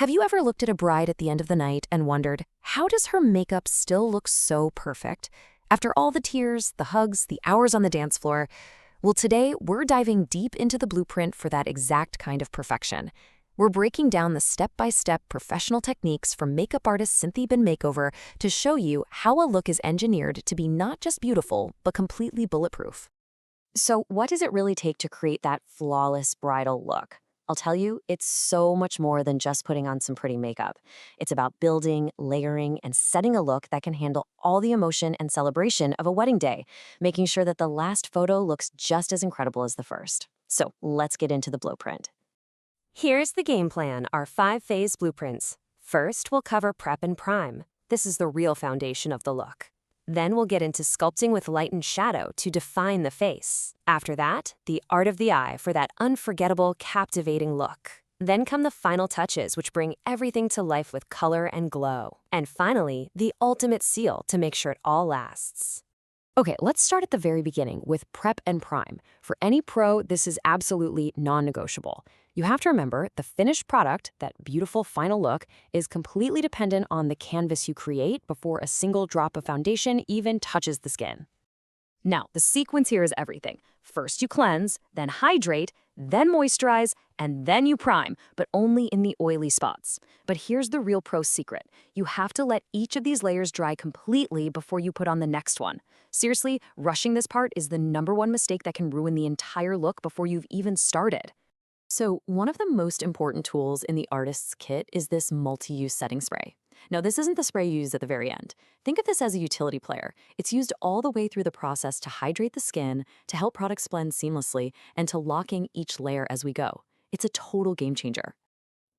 Have you ever looked at a bride at the end of the night and wondered, how does her makeup still look so perfect? After all the tears, the hugs, the hours on the dance floor? Well, today we're diving deep into the blueprint for that exact kind of perfection. We're breaking down the step-by-step professional techniques from makeup artist Cynthia Bin Makeover to show you how a look is engineered to be not just beautiful, but completely bulletproof. So what does it really take to create that flawless bridal look? I'll tell you, it's so much more than just putting on some pretty makeup. It's about building, layering, and setting a look that can handle all the emotion and celebration of a wedding day, making sure that the last photo looks just as incredible as the first. So let's get into the blueprint. Here's the game plan, our 5-phase blueprints. First, we'll cover prep and prime. This is the real foundation of the look. Then we'll get into sculpting with light and shadow to define the face. After that, the art of the eye for that unforgettable, captivating look. Then come the final touches, which bring everything to life with color and glow. And finally, the ultimate seal to make sure it all lasts. Okay, let's start at the very beginning with prep and prime. For any pro, this is absolutely non-negotiable. You have to remember the finished product, that beautiful final look, is completely dependent on the canvas you create before a single drop of foundation even touches the skin. Now, the sequence here is everything. First you cleanse, then hydrate, then moisturize, and then you prime, but only in the oily spots. But here's the real pro secret. You have to let each of these layers dry completely before you put on the next one. Seriously, rushing this part is the #1 mistake that can ruin the entire look before you've even started. So one of the most important tools in the artist's kit is this multi-use setting spray. Now, this isn't the spray you use at the very end. Think of this as a utility player. It's used all the way through the process to hydrate the skin, to help products blend seamlessly, and to lock in each layer as we go. It's a total game changer.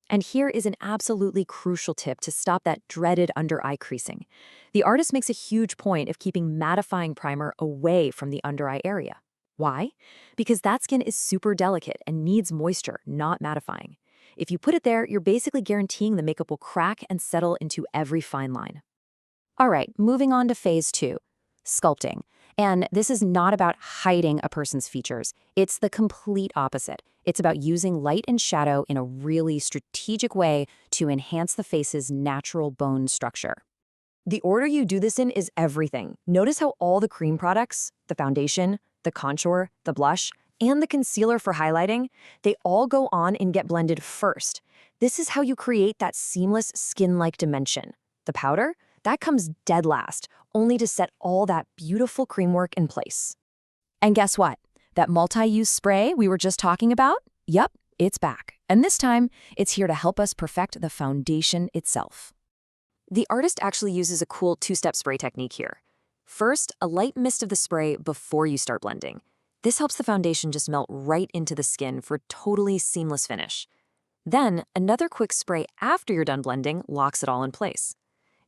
And here is an absolutely crucial tip to stop that dreaded under-eye creasing. The artist makes a huge point of keeping mattifying primer away from the under-eye area. Why? Because that skin is super delicate and needs moisture, not mattifying. If you put it there, you're basically guaranteeing the makeup will crack and settle into every fine line. All right, moving on to phase 2, sculpting. And this is not about hiding a person's features. It's the complete opposite. It's about using light and shadow in a really strategic way to enhance the face's natural bone structure. The order you do this in is everything. Notice how all the cream products, the foundation, the contour, the blush, and the concealer for highlighting, they all go on and get blended first. This is how you create that seamless skin-like dimension. The powder, that comes dead last, only to set all that beautiful cream work in place. And guess what? That multi-use spray we were just talking about? Yup, it's back. And this time, it's here to help us perfect the foundation itself. The artist actually uses a cool 2-step spray technique here. First, a light mist of the spray before you start blending. This helps the foundation just melt right into the skin for a totally seamless finish. Then, another quick spray after you're done blending locks it all in place.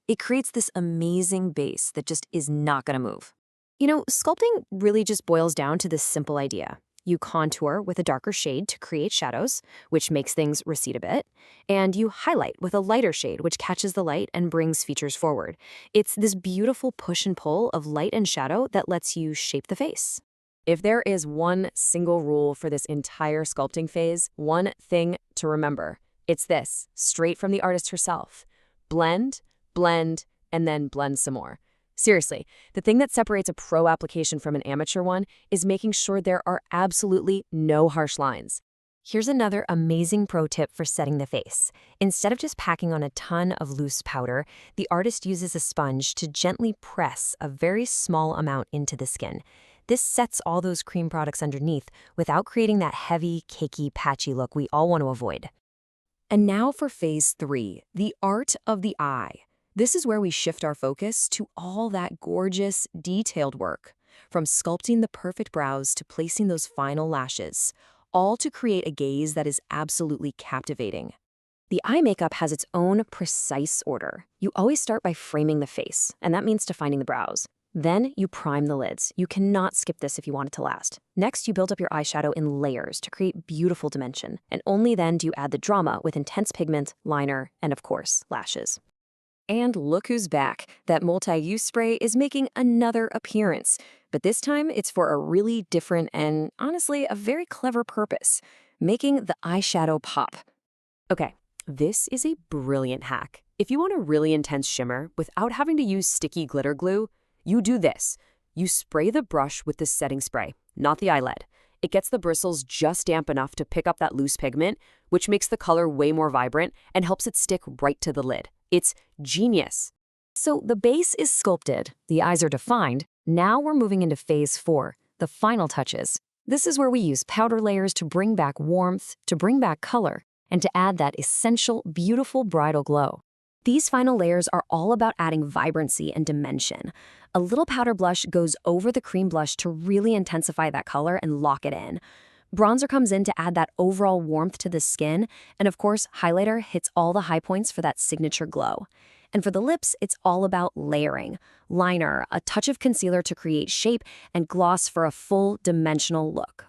It creates this amazing base that just is not going to move. You know, sculpting really just boils down to this simple idea. You contour with a darker shade to create shadows, which makes things recede a bit, and you highlight with a lighter shade, which catches the light and brings features forward. It's this beautiful push and pull of light and shadow that lets you shape the face. If there is one single rule for this entire sculpting phase, one thing to remember, it's this, straight from the artist herself. Blend, blend, and then blend some more. Seriously, the thing that separates a pro application from an amateur one is making sure there are absolutely no harsh lines. Here's another amazing pro tip for setting the face. Instead of just packing on a ton of loose powder, the artist uses a sponge to gently press a very small amount into the skin. This sets all those cream products underneath without creating that heavy, cakey, patchy look we all want to avoid. And now for phase 3, the art of the eye. This is where we shift our focus to all that gorgeous, detailed work, from sculpting the perfect brows to placing those final lashes, all to create a gaze that is absolutely captivating. The eye makeup has its own precise order. You always start by framing the face, and that means defining the brows. Then you prime the lids. You cannot skip this if you want it to last. Next, you build up your eyeshadow in layers to create beautiful dimension, and only then do you add the drama with intense pigment, liner, and of course, lashes. And look who's back. That multi-use spray is making another appearance. But this time, it's for a really different and, honestly, a very clever purpose. Making the eyeshadow pop. Okay, This is a brilliant hack. If you want a really intense shimmer without having to use sticky glitter glue, you do this. You spray the brush with the setting spray, not the eyelid. It gets the bristles just damp enough to pick up that loose pigment, which makes the color way more vibrant and helps it stick right to the lid. It's genius. So the base is sculpted, the eyes are defined. Now we're moving into phase 4, the final touches. This is where we use powder layers to bring back warmth, to bring back color, and to add that essential, beautiful bridal glow. These final layers are all about adding vibrancy and dimension. A little powder blush goes over the cream blush to really intensify that color and lock it in. Bronzer comes in to add that overall warmth to the skin, and of course, highlighter hits all the high points for that signature glow. And for the lips, it's all about layering. Liner, a touch of concealer to create shape, and gloss for a full dimensional look.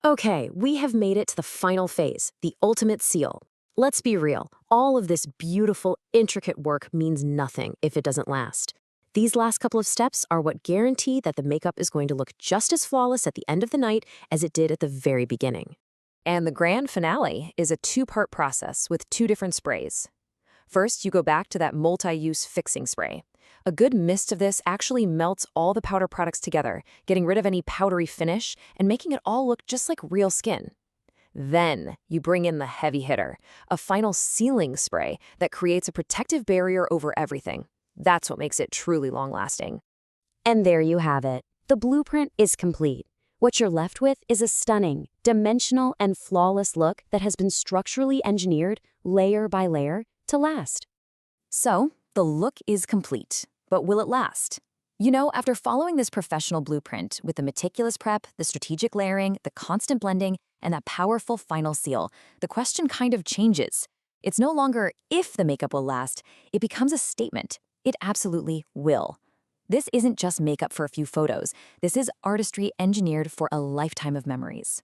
Okay, we have made it to the final phase, the ultimate seal. Let's be real, all of this beautiful, intricate work means nothing if it doesn't last. These last couple of steps are what guarantee that the makeup is going to look just as flawless at the end of the night as it did at the very beginning. And the grand finale is a 2-part process with 2 different sprays. First, you go back to that multi-use fixing spray. A good mist of this actually melts all the powder products together, getting rid of any powdery finish and making it all look just like real skin. Then, you bring in the heavy hitter, a final sealing spray that creates a protective barrier over everything. That's what makes it truly long-lasting. And there you have it. The blueprint is complete. What you're left with is a stunning, dimensional, and flawless look that has been structurally engineered, layer by layer, to last. So, the look is complete. But will it last? You know, after following this professional blueprint with the meticulous prep, the strategic layering, the constant blending, and that powerful final seal, the question kind of changes. It's no longer if the makeup will last, it becomes a statement. It absolutely will. This isn't just makeup for a few photos. This is artistry engineered for a lifetime of memories.